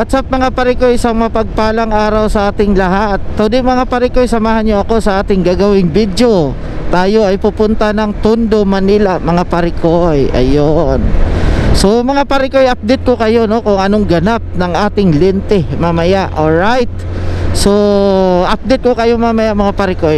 What's up mga pare ko, isang mapagpalang araw sa ating lahat. Today mga pare ko, samahan nyo ako sa ating gagawing video. Tayo ay pupunta ng Tondo, Manila mga pare ko. Ayun. So mga pare ko, update ko kayo no, kung anong ganap ng ating lente mamaya. Alright. So update ko kayo mamaya mga pare ko.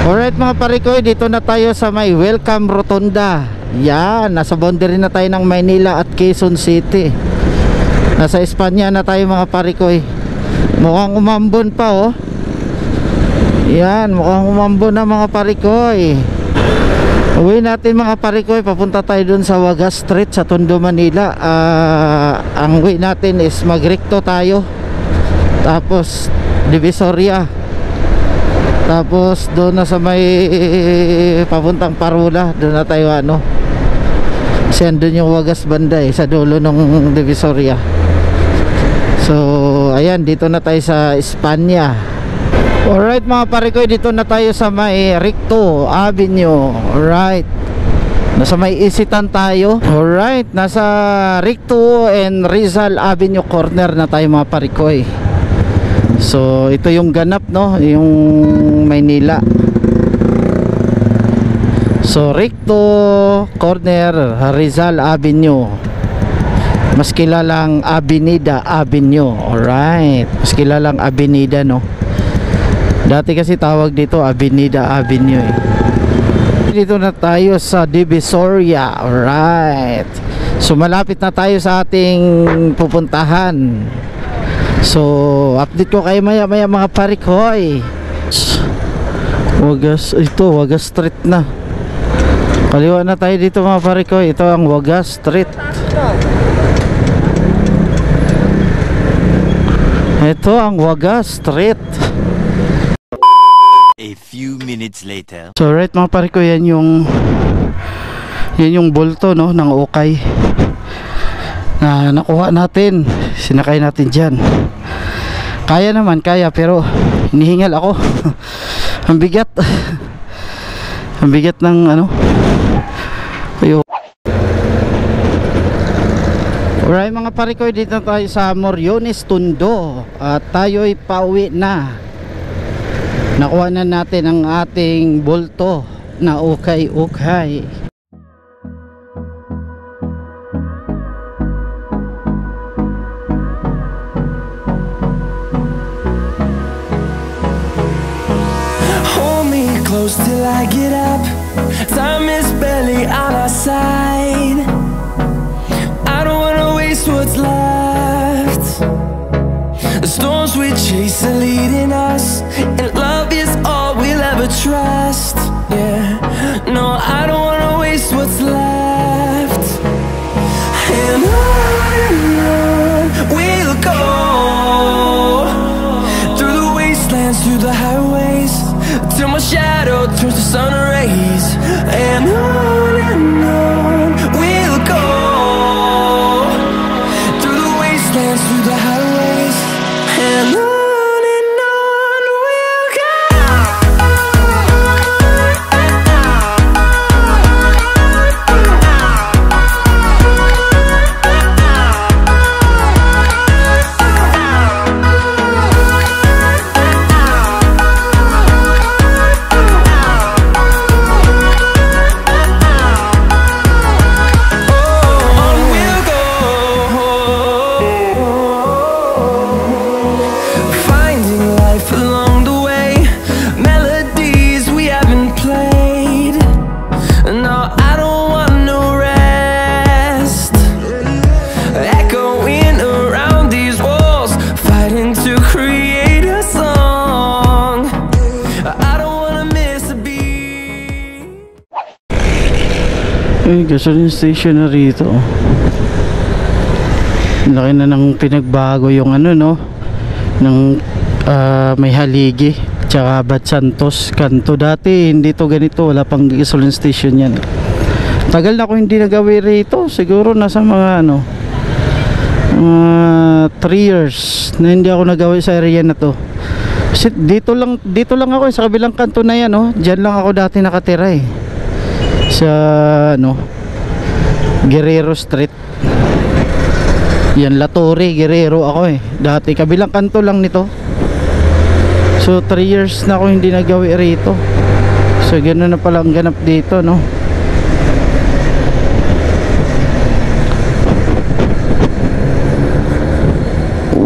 Alright mga pare ko, dito na tayo sa may Welcome Rotonda. Yan, nasa boundary na tayo ng Maynila at Quezon City. Nasa Espanya na tayo mga pare ko. Mukhang umambon pa oh. Yan, mukhang umambon na mga pare ko. Uwi natin mga pare ko, papunta tayo dun sa Wagas Street sa Tondo, Manila. Ang uwi natin is magrekto tayo, tapos Divisoria, tapos doon na sa may papuntang Parula, doon na tayo ano. Kasi andun yung Wagas banda sa dulo ng Divisoria. So ayan, dito na tayo sa Espanya. Alright mga pare ko, dito na tayo sa may Recto Avenue. Alright, nasa may Isitan tayo. Alright, nasa Recto and Rizal Avenue corner na tayo mga pare ko. So ito yung ganap no, yung Maynila. So Recto corner Rizal Avenue, mas kilalang Avenida Avenue. Alright, mas kilalang Avenida no. Dati kasi tawag dito Avenida Avenue Dito na tayo sa Divisoria. Alright, so malapit na tayo sa ating pupuntahan. So update ko kayo maya maya mga pare ko. Wagas, ito Wagas Street na. Kaliwa na tayo dito mga pare ko. Ito ang Wagas Street. Ito ang Waga Street. A few minutes later. So right mga pare ko, yan yung bulto no ng ukay na nakuha natin, sinakay natin dyan. Kaya naman, kaya, pero hinihingal ako. Ang bigat. Ang bigat ng ano. Ayo. Alright mga pare ko, dito tayo sa Moriones, Tondo. At tayo'y pauwi na. Nakuha na natin ang ating bulto na ukay-ukay. Hold me close till I get up. Time is barely on our side. I don't wanna waste what's left. The storms we chase are leading us, and love is all we'll ever trust. Yeah, no, I don't wanna waste what's left. And on we'll go, through the wastelands, through the highways, till my shadow turns to sun rays. And on we'll go, through the wastelands, through the highways, and on we'll go. On we'll go, finding life along the way, melodies we haven't played. No, I don't want no rest, echoing around these walls, fighting to create a song. I don't wanna miss a beat. Eh, gasoline station na rito. Laki na ng pinagbago yung ano no, ng may haligi tsaka Bat Santos kanto. Dati hindi to ganito, wala pang gasoline station yan. Tagal na ko hindi nagawi rito, siguro nasa mga ano 3 years na hindi ako nagawi sa area na to. Kasi dito lang ako sa kabilang kanto na yan, no? Diyan lang ako dati nakatira eh, sa ano Guerrero Street. Yan, Latorre, Guerrero ako eh dati, kabilang kanto lang nito. So 3 years na ako hindi nagawi rito. So gano'n na pala ang ganap dito, no?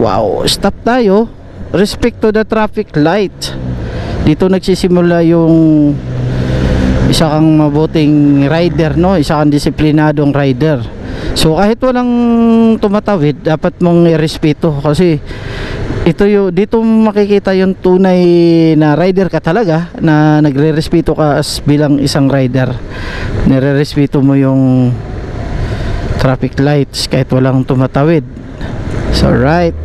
Wow, stop tayo. Respect to the traffic light. Dito nagsisimula yung isa kang mabuting rider, no? Isa kang disiplinadong rider. So kahit walang tumatawid, dapat mong irespeto, kasi ito yung dito makikita yung tunay na rider ka talaga, na nagre-respeto ka as bilang isang rider. Nire-respeto mo yung traffic lights kahit walang tumatawid. So right.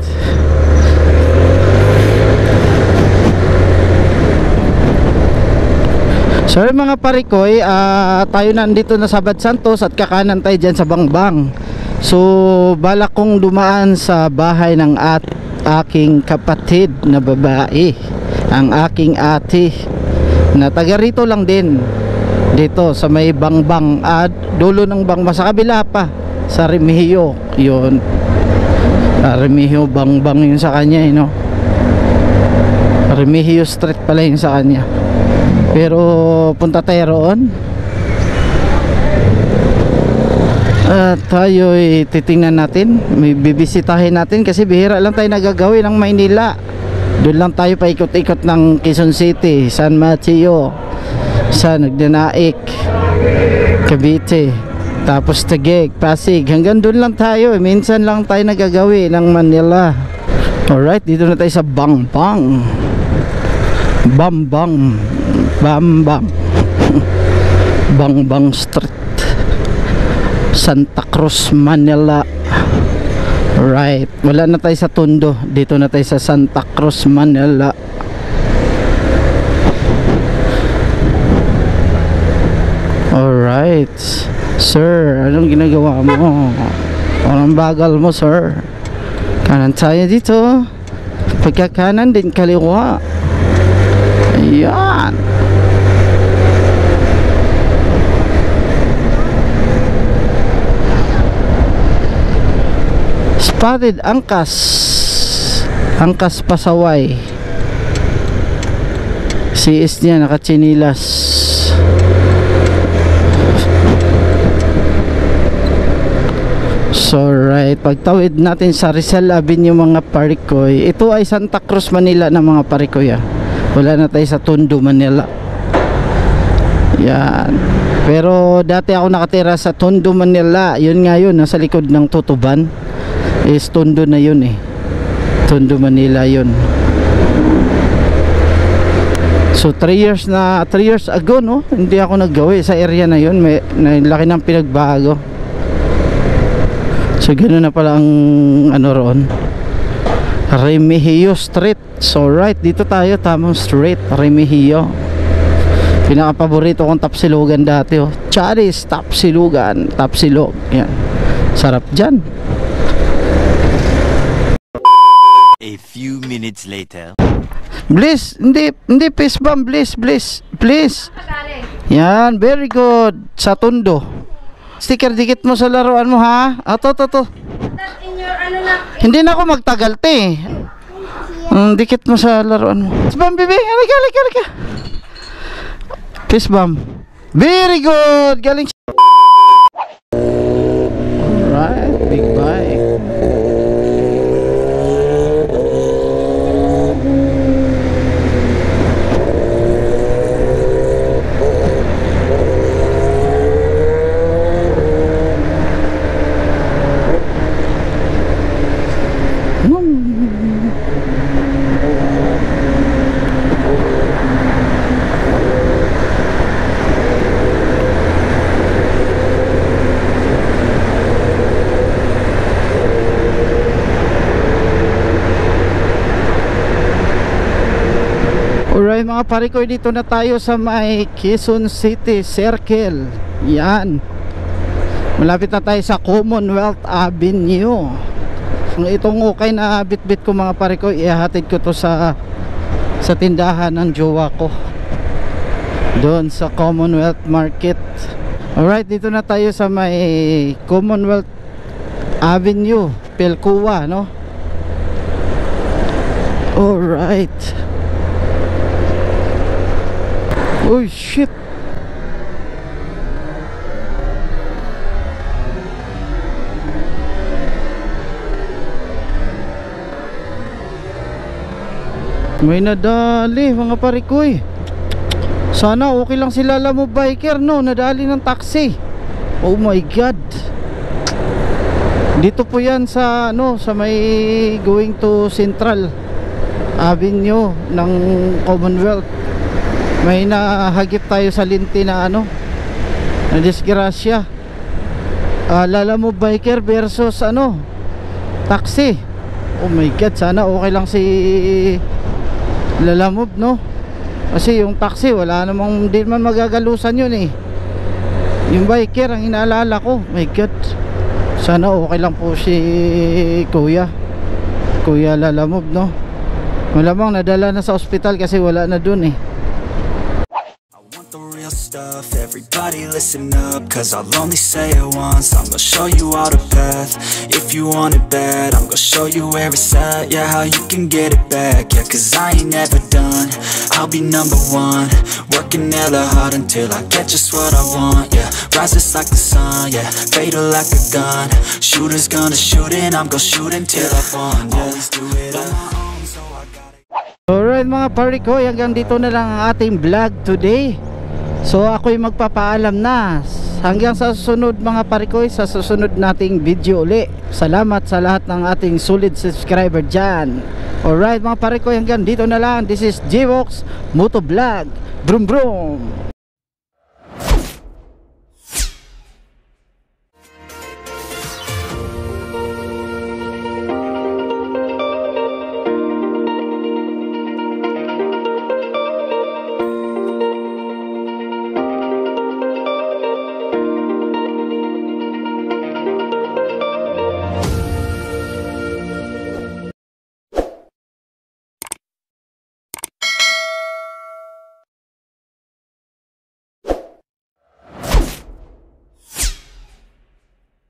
So mga parikoy, tayo na andito na sa Bat Santos at kakanan tayo dyan sa Bangbang. So balak kong dumaan sa bahay ng aking kapatid na babae, ang aking ate na taga rito lang din, dito sa may Bangbang, dulo ng Bangbang, sa kabila pa sa Remigio yun. Remigio Bangbang yun sa kanya, you know? Remigio Street pala yun sa kanya. Pero punta tayo roon at tayo titingnan natin, may bibisitahin natin, kasi bihira lang tayo nagagawin ng Maynila. Doon lang tayo paikot-ikot ng Quezon City, San Mateo, San Nagdanaik, Cavite, tapos Taguig, Pasig, hanggang doon lang tayo. Minsan lang tayo nagagawin ng Manila. Alright, dito na tayo sa Bangbang. Bangbang Bangbang Street, Santa Cruz, Manila. Alright, wala na tayo sa Tondo. Dito na tayo sa Santa Cruz, Manila. Alright, sir, anong ginagawa mo? Parang bagal mo, sir. Kanan tayo dito. Pagkakanan din kaliwa. Ayan. Spotted Angkas. Angkas Pasaway. CS niya nakachinilas. So right, pagtawid natin sa Rizal Avenue mga parikoy. Ito ay Santa Cruz, Manila na mga parikoy. Wala na tayo sa Tondo, Manila. Yan. Pero dati ako nakatira sa Tondo, Manila. Yun nga yun, nasa likod ng Tutuban. Is Tondo na yun eh. Tondo, Manila yun. So 3 years ago, no, hindi ako naggawi sa area na yun. May laki ng pinagbago. So ganoon na pala ang ano roon, Remigio Street. So right, dito tayo, tamang street, Remigio. Pinakapaborito kong tapsilugan dati, oh. Charis tapsilugan, tapsilog. Yan, sarap dyan. A few minutes later. Bliss, hindi peace bomb, bliss. Yan, very good. Sa Tondo. Sticker dikit mo sa laruan mo, ha? To. Hindi na ako magtagal, te. Dikit mo sa laruan mo. Peace bomb, baby. Halika. Peace bomb. Very good. Galing. Alright, big bike. Alright mga parikoy, dito na tayo sa may Quezon City Circle. Yan, malapit na tayo sa Commonwealth Avenue. Itong okay na bitbit ko mga parikoy, ihahatid ko to sa tindahan ng jowa ko doon sa Commonwealth Market. Alright, dito na tayo sa may Commonwealth Avenue, Pelcua, no? Alright. Oh shit. May nadali mga parikoy. Sana okay lang sila mo biker, no? Nadali ng taxi. Oh my god. Dito po yan sa sa may going to Central Avenue ng Commonwealth. May nahagip tayo sa linti na na disgrasya. Mo biker versus taxi. Oh my god, sana okay lang si Lalamove, no? Kasi yung taxi wala namang, hindi man magagalusan yun eh. Yung biker ang inaalala ko. My god, sana okay lang po si Kuya Lalamove, no? Malamang nadala na sa ospital kasi wala na dun eh. Stuff. Everybody listen up, cause I'll only say it once. I'm gonna show you all the path. If you want it bad, I'm gonna show you where it's at. Yeah, how you can get it back. Yeah, cause I ain't never done. I'll be number one, working hella hard until I get just what I want. Yeah, rises like the sun. Yeah, fatal like a gun. Shooter's gonna shoot and I'm gonna shoot until I won. Yeah, always do it on my own, so I gotta. Alright mga parikoy, hanggang dito na lang ang ating vlog today. So ako'y magpapaalam na. Hanggang sa susunod mga parikoy, sa susunod nating video uli. Salamat sa lahat ng ating solid subscriber dyan. Alright mga parikoy, hanggang dito na lang. This is J-Vox Motovlog. Brum brum.